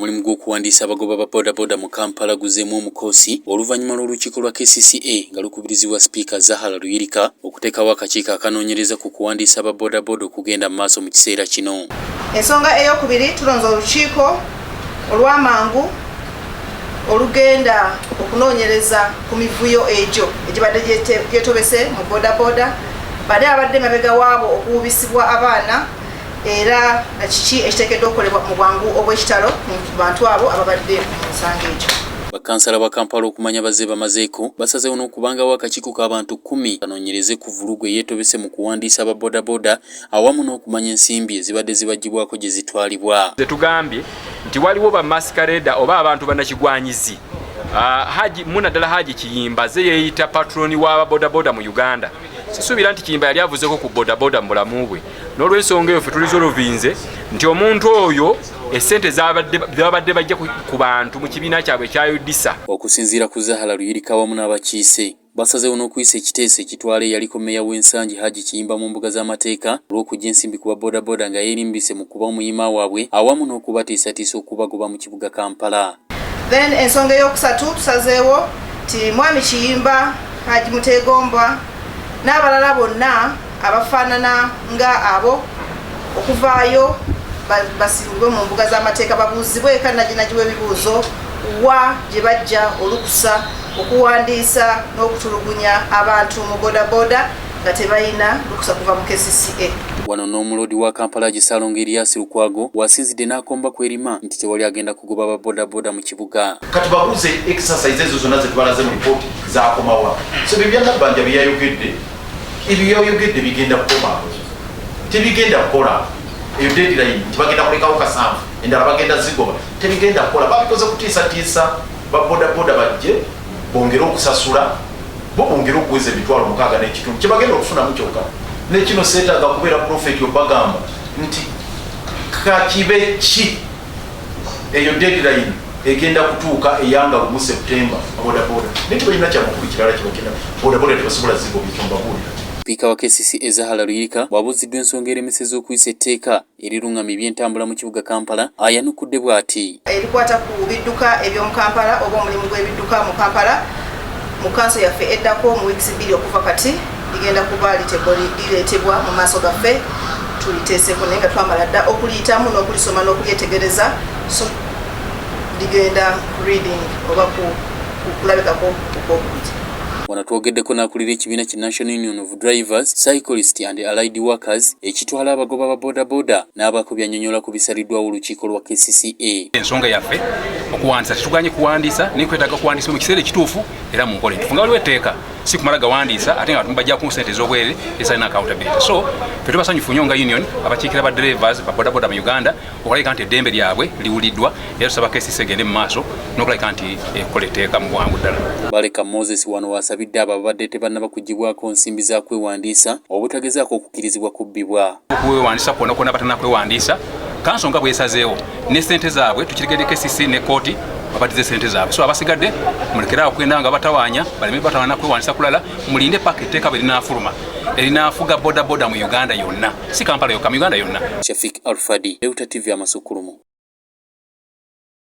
omulimu gw'okuwandiisa abagoba ba bodaboda mu Kampala guzeemu omukoosi oluvannyuma lw'olukiiko lwa KCCA nga lukubirizibwa sipiika Zahara Luyirika okuteekawo akakiiko akanoonyereza ku kuwandiisa aba bodaboda okugenda mu maaso mu kiseera kino. Ensonga ey'okubiri, tulonze olukiiko olw'amangu olugenda okunoonyereza ku mivuyo egyo egibadde gyetobese mu bodaboda badde abadde mabega waabo okuwubisibwa abaana era nakiki ekiteekeddwa okukolebwa mu bwangu obw'ekitalo mu bantu abo ababadde mu nsanga egyo. Bakansala ba Kampala okumanya bazze bamazeeko basazeewo n'okubangawo akakiiko k'abantu 10 kanoonyereze ku vulugu eyeetobese mu kuwandiisa aba bodaboda awamu n'okumanya ensimbi ezibadde zibagibwako gye zitwalibwa. Tugambye nti waliwo ba masquerade oba abantu bannakigwanyizi. Hajji munaddala Hajji Kiyimba ze yeeyita patroni w'aba bodaboda mu Uganda. Sisuubira nti Kiyimba yali avuzeeko ku bodaboda mu bulamu bwe. N'olw'ensonga eyo ffe tulizolovinze nti omuntu oyo essente zabadde bajja ku bantu mu kibiina kyabwe ekyayodisa. Okusinziira ku Zahara Luyirika wamu n'abakiise basazeewo n'okuyisa ekiteeso ekitwala eyaliko mmeeya w'ensangi Hajji Kiyimba mu mbuga z'amateeka olw'okujja ensimbi ku babodaboda nga yeerimbise mu kuba omuyima waabwe awamu n'okubatiisatiisa okubagoba mu kibuga Kampala. Then ensonga ey'okusatu tusazeewo ti mwami Kiyimba, Hajji Muteegomba n'abalala bonna abafaanana nga abo okuvaayo basimbibwe mu mbuga z'amateeka babuuzibwe kannaginagiwa ebibuuzo wa gye bajja olukusa okuwandiisa n'okutulugunya abantu mu bodaboda nga tebalina lukusa kuva mu KCCA. Wano n'omulodi wa Kampala Gisalonga Erias Lukwago wasinzidde n'akomba kwerima nti tewali agenda kugoba ba bodaboda mu kibuga. Kati babuuze exercise ezo zonna ze tubalaze mu ripooti zaakomawa. So bye Nabbanja bye yayogedde ebyoyogedde bigenda kukoma tebigenda kukola eyo deadline tibagenda kulekawo kasanvu endala bagenda zigoba tebigenda kukola babikoze kutiisatiisa babodaboda bajje bongere okusasula bo bongere okuweza emitwalo 6 n'ekitundu kyebagenda okufunamu kyokka nekino seetaaga kubeera profeti obagamba nti kakibe ki eyo deadline egenda kutuuka eyanga mu Septemba bodaboda nekibalina kyamakulu kirala kibagenda bodaboda tebasobola zigoba ekyombabuulira. Sipiika wa KCCA Zahara Luyirika bw'abuuziddwa ensonga eremeseza okuyisa etteeka erirungamya eby'entambula mu kibuga Kampala ayanukudde bw'ati. Erikwata ku bidduka eby'omu Kampala oba omulimu gw'ebidduka mu Kampala mu kanso yaffe eddako mu wiiki 2 okuva kati ligenda kuba lireetebwa mu maaso gaffe tuliteeseko naye nga twamala dda okuliyitamu n'okulisoma n'okulyetegereza so ligenda reading oba kulabikako okwokuti. Wano twogeddeko n'akulira ekibiina ki National Union of Drivers, Cyclists and Allied Workers ekitwala abagoba ba bodaboda n'abaako byanyonyola ku bisaliddwawo olukiiko lwa KCCA. Ensonga yaffe okuwandiisa tetuganye kuwandiisa naye kwetaaga kuwandiisa mu kiseera ekituufu era mu nkola entuufu nga waliwo etteeka si kumala gawandiisa ate nga bajja ku ssente ez'obwere ezalina accountability. So ffe tubasanyufu nnyo nga union abakiikira ba drivers ba bodaboda mu Uganda okulabika nti eddembe lyabwe liwuliddwa era tusaba KCCA egende mu maaso n'okulabika nti ekola etteeka mu bwangu ddala. Baleka Moses wano wasabidde abo ababadde tebannaba kugibwako nsimbi za kwewandiisa obutagezaako okukkirizibwa kubbibwa. Okwewandiisa kwonna kwonna batanakwewandiisa kanso nga bwesazeewo ne ssente zaabwe tukirigedde KCCA ne kooti babadize ssente zaabwe. So abasigadde mulekera okugenda nga batawaanya baleme batawaana kwewandiisa kulala mulinde paka etteeka bwe linaafuluma erinaafuga bodaboda mu Uganda yonna si Kampala yokka mu Uganda yonna. Shafik Alfadi, Deuta TV Amasukulumu.